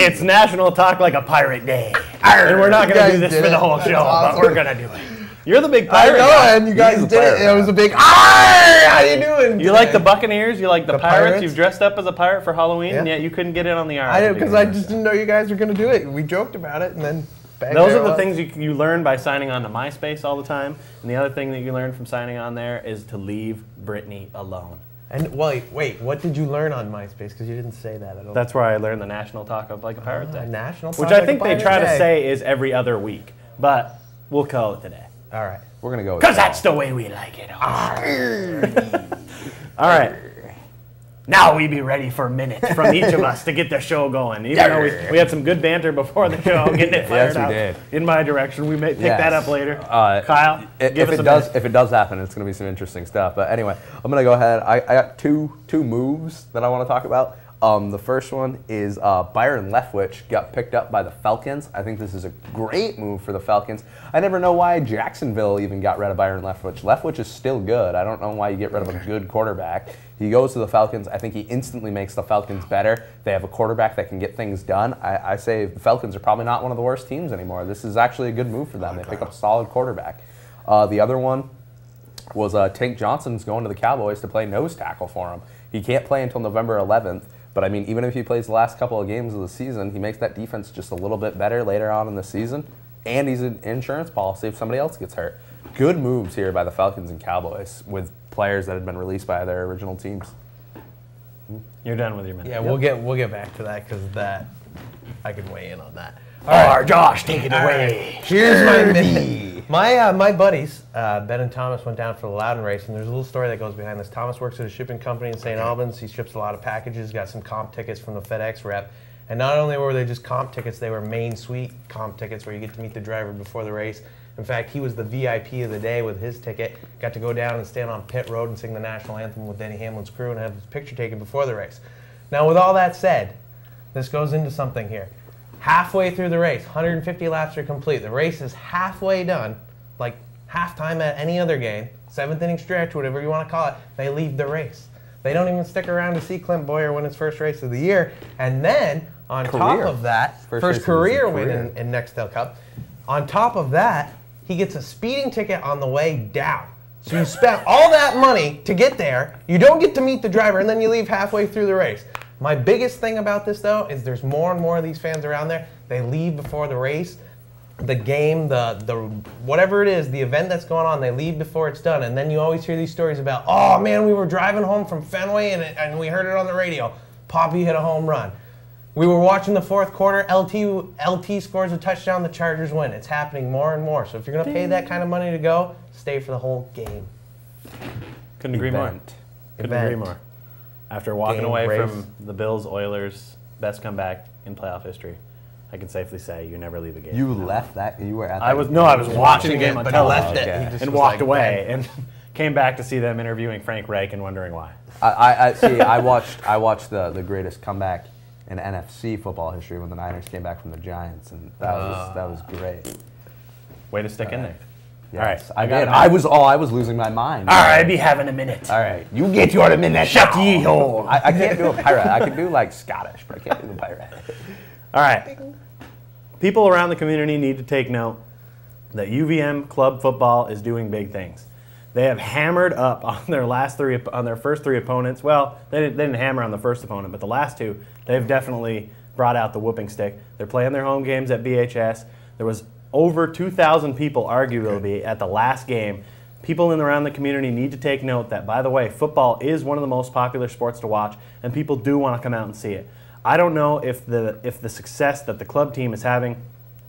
It's National Talk Like a Pirate Day. And we're not going to do this for the whole show, but we're going to do it. You're the big pirate guy. And you guys did it. It was a big, how you doing You like the Buccaneers? You like the Pirates? You've dressed up as a pirate for Halloween, and yet you couldn't get in on the R. I did, because I just didn't know you guys were going to do it. We joked about it, and then those are the things you learn by signing on to MySpace all the time. And the other thing that you learn from signing on there is to leave Brittany alone. And wait, what did you learn on MySpace? Because you didn't say that at all. That's where I learned the National Talk of Like a Pirate Day. National Talk Which I think they try to say is every other week. But we'll call it today. All right. We're going to go with because that's the way we like it. All right. Now we be ready for minutes from each of us to get the show going. Even though we had some good banter before the show, getting it fired yes, we did. In my direction. We may pick that up later. Kyle, if it does happen, it's going to be some interesting stuff. But anyway, I'm going to go ahead. I got two moves that I want to talk about. The first one is Byron Leftwich got picked up by the Falcons. I think this is a great move for the Falcons. I never know why Jacksonville even got rid of Byron Leftwich. Leftwich is still good. I don't know why you get rid of a good quarterback. He goes to the Falcons. I think he instantly makes the Falcons better. They have a quarterback that can get things done. I say the Falcons are probably not one of the worst teams anymore. This is actually a good move for them. They pick up a solid quarterback. The other one was Tank Johnson's going to the Cowboys to play nose tackle for him. He can't play until November 11th. But, I mean, even if he plays the last couple of games of the season, he makes that defense just a little bit better later on in the season. And he's an insurance policy if somebody else gets hurt. Good moves here by the Falcons and Cowboys with players that had been released by their original teams. You're done with your minute. Yeah, we'll get back to that because I can weigh in on that. All right, Josh, take it away. Here's my minute. My buddies, Ben and Thomas, went down for the Loudon race, and there's a little story that goes behind this. Thomas works at a shipping company in St. Albans. He ships a lot of packages, got some comp tickets from the FedEx rep. And not only were they just comp tickets, they were main suite comp tickets where you get to meet the driver before the race. In fact, he was the VIP of the day with his ticket. Got to go down and stand on pit road and sing the national anthem with Denny Hamlin's crew and have his picture taken before the race. Now, with all that said, this goes into something here. Halfway through the race, 150 laps are complete. The race is halfway done, like halftime at any other game, seventh inning stretch, whatever you want to call it. They leave the race. They don't even stick around to see Clint Boyer win his first race of the year. And then, on top of that, first career win in Nextel Cup. On top of that, he gets a speeding ticket on the way down. So you spent all that money to get there, you don't get to meet the driver, and then you leave halfway through the race. My biggest thing about this, though, is there's more and more of these fans around there. They leave before the race, the game, the whatever it is, the event that's going on, they leave before it's done. And then you always hear these stories about, oh, man, we were driving home from Fenway, and we heard it on the radio. Poppy hit a home run. We were watching the fourth quarter. LT scores a touchdown. The Chargers win. It's happening more and more. So if you're going to pay that kind of money to go, stay for the whole game. Couldn't agree more. Couldn't agree more. After walking away from the Bills-Oilers' best comeback in playoff history, I can safely say you never leave a game. You left that? You were at that? I was watching the game on television and walked away like, and came back to see them interviewing Frank Reich and wondering why. I watched the greatest comeback in NFC football history when the Niners came back from the Giants, and that was great. Way to stick in there. Yes, all right, I was losing my mind. All right, I be having a minute. All right, you get your minute. Shut ye hole. I can't do a pirate. I can do like Scottish, but I can't do the pirate. All right. People around the community need to take note that UVM club football is doing big things. They have hammered up on their first three opponents. Well, they didn't hammer on the first opponent, but the last two, they've definitely brought out the whooping stick. They're playing their home games at BHS. There was over 2,000 people arguably at the last game. People in and around the community need to take note that, by the way, football is one of the most popular sports to watch, and people do want to come out and see it. I don't know if the success that the club team is having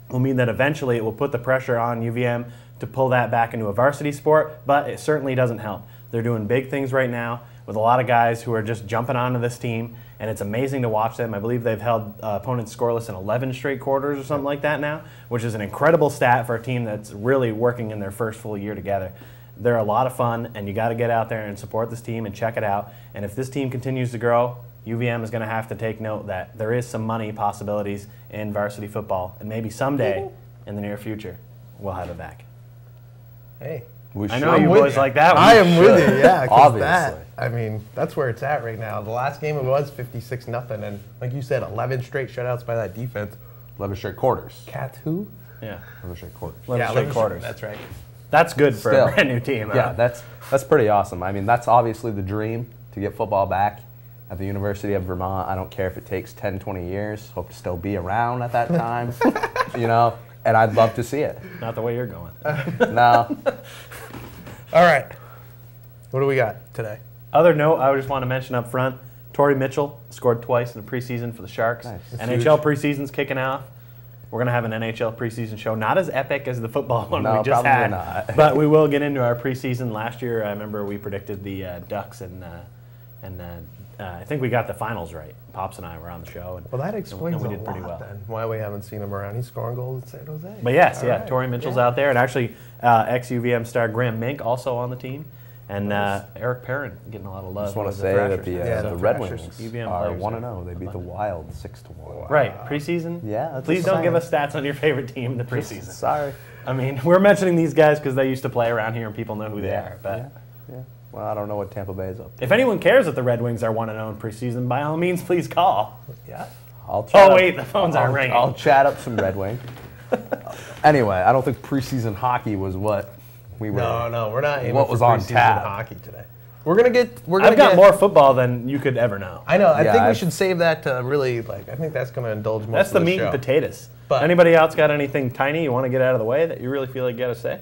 will mean that eventually it will put the pressure on UVM to pull that back into a varsity sport, but it certainly doesn't help. They're doing big things right now with a lot of guys who are just jumping onto this team, and it's amazing to watch them. I believe they've held opponents scoreless in 11 straight quarters or something like that now, which is an incredible stat for a team that's really working in their first full year together. They're a lot of fun, and you got to get out there and support this team and check it out. And if this team continues to grow, UVM is going to have to take note that there is some money possibilities in varsity football, and maybe someday in the near future we'll have it back. Hey, I know you boys like that one. I am with you, yeah. Obviously. I mean, that's where it's at right now. The last game it was 56-0, and like you said, 11 straight shutouts by that defense. 11 straight quarters. Cats who? Yeah. 11 straight quarters. 11 straight quarters. That's right. That's good for Still. a brand new team. Huh? Yeah, that's pretty awesome. I mean, that's obviously the dream, to get football back at the University of Vermont. I don't care if it takes 10, 20 years. Hope to still be around at that time, you know, and I'd love to see it. Not the way you're going. No. All right. What do we got today? Other note, I just want to mention up front, Torrey Mitchell scored twice in the preseason for the Sharks. Nice. NHL preseason's kicking off. We're going to have an NHL preseason show. Not as epic as the football one No, we just probably had, not. but we will get into our preseason. Last year, I remember we predicted the Ducks, and I think we got the finals right. Pops and I were on the show. And, Well, that explains and we a did lot pretty well. then, why we haven't seen him around. He's scoring goals in San Jose. But yes, All yeah, right. Torrey Mitchell's out there, and actually ex-UVM star Graham Mink also on the team, and Nice. Eric Perrin getting a lot of love. I just want to with say that Thrashers. the the Red Thrashers. Wings UVM are players 1-0. They beat the Wild 6-1. Right, preseason? Yeah, that's Please don't give exciting. us stats on your favorite team in the preseason. Sorry. I mean, we're mentioning these guys because they used to play around here and people know who they are. But Yeah. Well, I don't know what Tampa Bay is up to. if anyone cares that the Red Wings are 1-0 in preseason, by all means, please call. Yeah. I'll chat Oh, up- wait, the phones aren't ringing. I'll chat up some Red Wing. Anyway, I don't think preseason hockey was what we were. No, we're not aiming What for was on preseason tap? hockey today. We're gonna get. I've got more football than you could ever know. I know. I Yeah, think we I've- should save that to really like. I think that's gonna indulge most That's of the the meat show. and potatoes. But- Anybody else got anything tiny you want to get out of the way that you really feel like you got to say?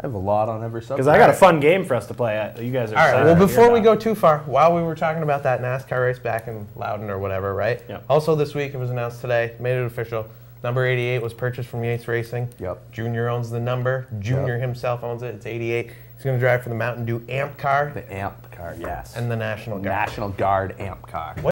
I have a lot on every subject. Because I got a fun game for us to play. You guys are All right. excited Well, to hear before we about go it. too far, while we were talking about that NASCAR race back in Loudon or whatever, right? Yep. Also this week, it was announced today, made it official. Number 88 was purchased from Yates Racing. Yep. Junior owns the number. Junior himself owns it. It's 88. He's going to drive for the Mountain Dew Amp car The AMP car, yes. and the National Guard. National Guard AMP car.